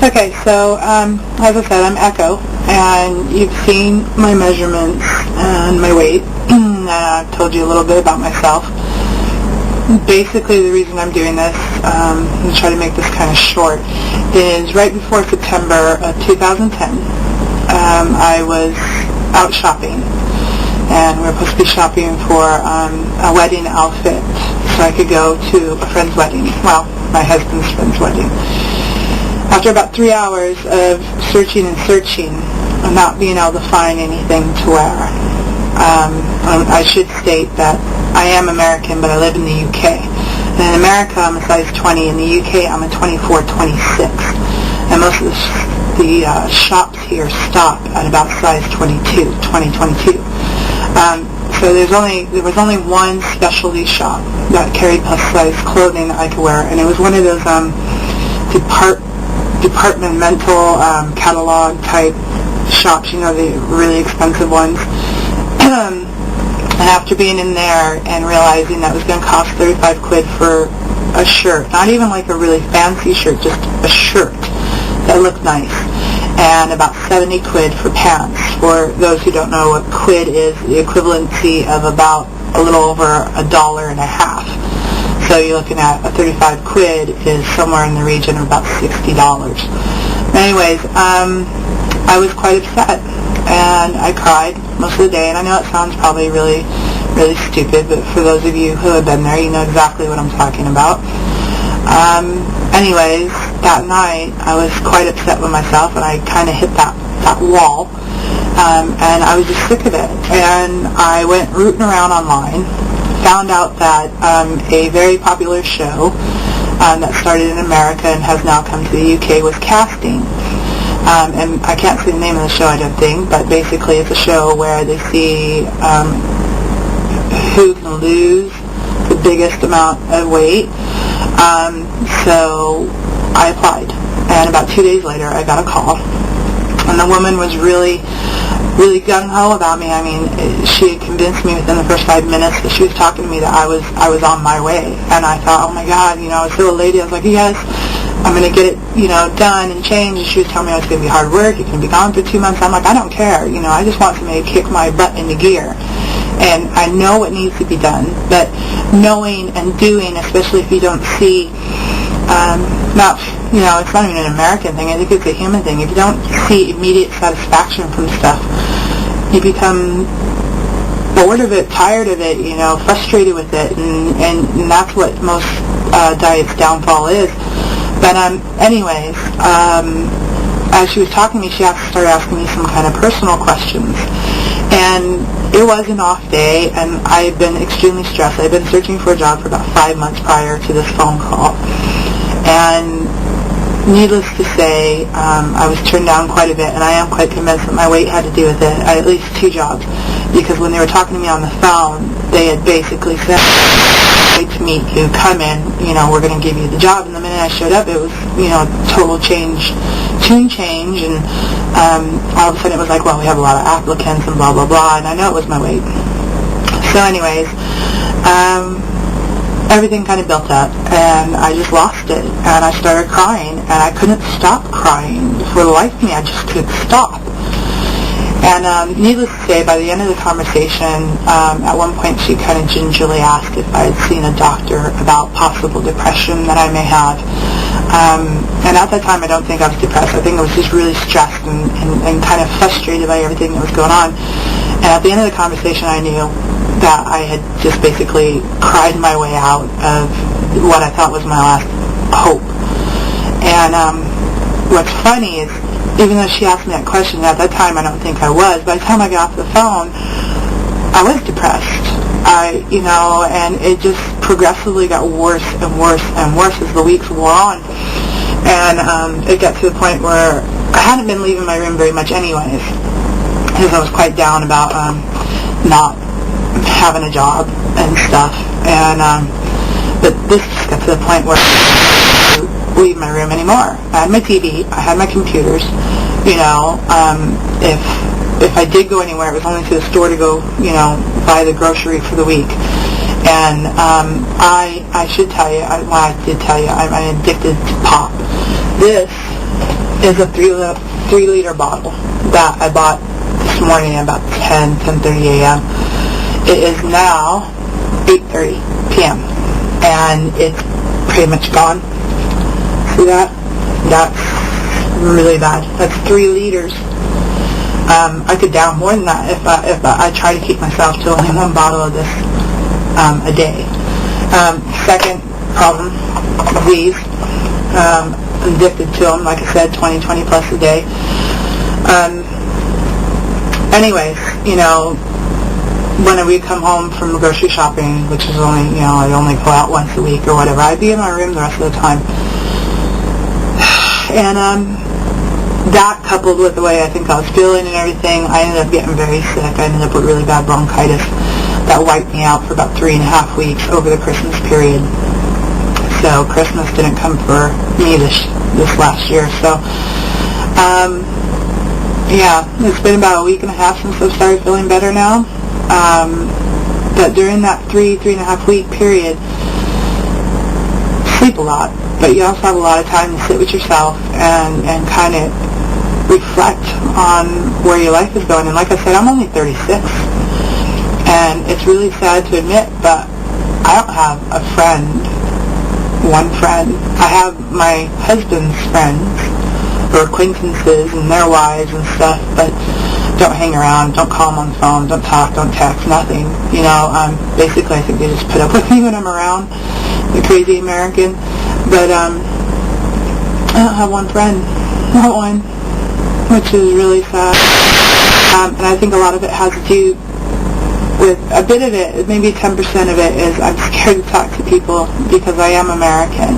Okay, so as I said, I'm Echo, and you've seen my measurements and my weight, and I've told you a little bit about myself. Basically, the reason I'm doing this, I'm going to try to make this kind of short, is right before September of 2010, I was out shopping, and we were supposed to be shopping for a wedding outfit, so I could go to a friend's wedding, well, my husband's friend's wedding. After about 3 hours of searching and not being able to find anything to wear, I should state that I am American, but I live in the UK. And in America, I'm a size 20. In the UK, I'm a 24, 26. And most of the shops here stop at about size 22, 20, 22. So there was only one specialty shop that carried plus-size clothing that I could wear, and it was one of those departmental catalog-type shops, you know, the really expensive ones. And after being in there and realizing that it was going to cost 35 quid for a shirt, not even like a really fancy shirt, just a shirt that looked nice, and about 70 quid for pants. For those who don't know what quid is, the equivalency of about a little over $1.50. So you're looking at a 35 quid is somewhere in the region of about $60. Anyways, I was quite upset, and I cried most of the day, and I know it sounds probably really, really stupid, but for those of you who have been there, you know exactly what I'm talking about. Anyways, that night, I was quite upset with myself, and I kind of hit that wall, and I was just sick of it, and I went rooting around online, found out that a very popular show that started in America and has now come to the UK was casting. And I can't say the name of the show, I don't think, but basically it's a show where they see who can lose the biggest amount of weight. So I applied, and about 2 days later I got a call, and the woman was really gung-ho about me. I mean, she had convinced me within the first 5 minutes that she was talking to me that I was on my way, and I thought, oh my God, you know, I was still a lady. I was like, yes, I'm going to get it, you know, done and changed. And she was telling me it's going to be hard work. You can be gone for 2 months. I'm like, I don't care. You know, I just want somebody to kick my butt into gear. And I know what needs to be done, but knowing and doing, especially if you don't see, you know, it's not even an American thing. I think it's a human thing. If you don't see immediate satisfaction from stuff, you become bored of it, tired of it, you know, frustrated with it, and that's what most diet's downfall is. But anyways, as she was talking to me, she started asking me some kind of personal questions. And it was an off day, and I had been extremely stressed. I had been searching for a job for about 5 months prior to this phone call. And needless to say, I was turned down quite a bit, and I am quite convinced that my weight had to do with it. I had at least 2 jobs, because when they were talking to me on the phone, they had basically said, to meet you, come in, you know, we're going to give you the job. And the minute I showed up, it was, you know, total tune change, and all of a sudden it was like, well, we have a lot of applicants and blah, blah, blah, and I know it was my weight. So anyways, everything kind of built up, and I just lost it, and I started crying, and I couldn't stop crying. For the life of me, I just couldn't stop. And needless to say, by the end of the conversation, at one point she kind of gingerly asked if I had seen a doctor about possible depression that I may have. And at that time, I don't think I was depressed. I think I was just really stressed and kind of frustrated by everything that was going on. And at the end of the conversation, I knew that I had just basically cried my way out of what I thought was my last hope. And what's funny is, even though she asked me that question, at that time I don't think I was. By the time I got off the phone, I was depressed. You know, and it just progressively got worse and worse and worse as the weeks wore on. And it got to the point where I hadn't been leaving my room very much anyways, because I was quite down about not having a job and stuff. And but this just got to the point where I didn't leave my room anymore. I had my TV, I had my computers, you know. If I did go anywhere, it was only to the store to go, you know, buy the grocery for the week. And I should tell you, I did tell you, I'm addicted to pop. This is a 3-liter bottle that I bought this morning at about 10:30 a.m. It is now 8:30 p.m. and it's pretty much gone. See that? That's really bad. That's 3 liters. I could down more than that if I try to keep myself to only 1 bottle of this a day. Second problem, these. I'm addicted to them, like I said, 20 plus a day. Anyways, when we come home from grocery shopping, which is only, I only go out once a week or whatever, I'd be in my room the rest of the time. And that coupled with the way I think I was feeling and everything, I ended up getting very sick. I ended up with really bad bronchitis that wiped me out for about 3.5 weeks over the Christmas period. So Christmas didn't come for me this last year. So, yeah, it's been about a week and a half since I've started feeling better now. But during that 3.5 week period, sleep a lot, but you also have a lot of time to sit with yourself and kind of reflect on where your life is going. And like I said, I'm only 36, and it's really sad to admit, but I don't have a friend, one friend. I have my husband's friends or acquaintances and their wives and stuff, but don't hang around, don't call them on the phone, don't talk, don't text, nothing. Basically I think they just put up with me when I'm around, the crazy American. But I don't have one friend, not one, which is really sad. And I think a lot of it has to do with, a bit of it, maybe 10% of it is I'm scared to talk to people because I am American,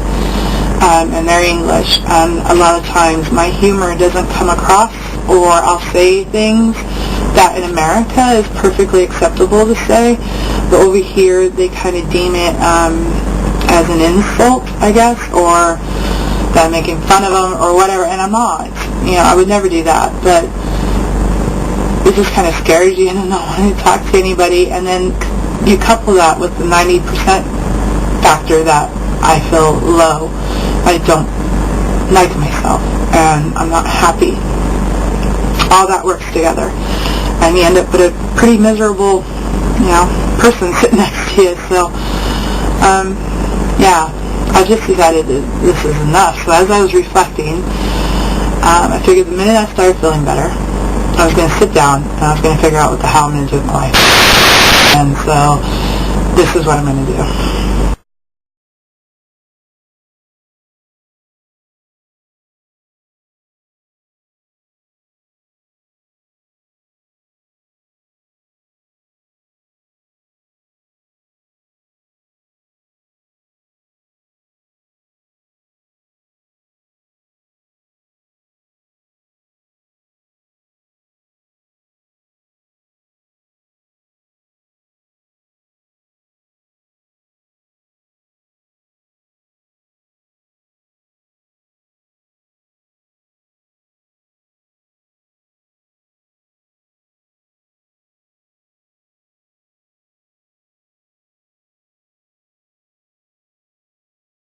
and they're English, and a lot of times my humor doesn't come across, or I'll say things that in America is perfectly acceptable to say, but over here they kind of deem it as an insult, I guess, or that I'm making fun of them or whatever, and I'm not. I would never do that, but it just kind of scares you and not wanting to talk to anybody. And then you couple that with the 90% factor that I feel low. I don't like myself, and I'm not happy. All that works together, and you end up with a pretty miserable, person sitting next to you. So, yeah, I just decided that this is enough. So as I was reflecting, I figured the minute I started feeling better, I was going to sit down and I was going to figure out what the hell I'm going to do with my life. And so this is what I'm going to do.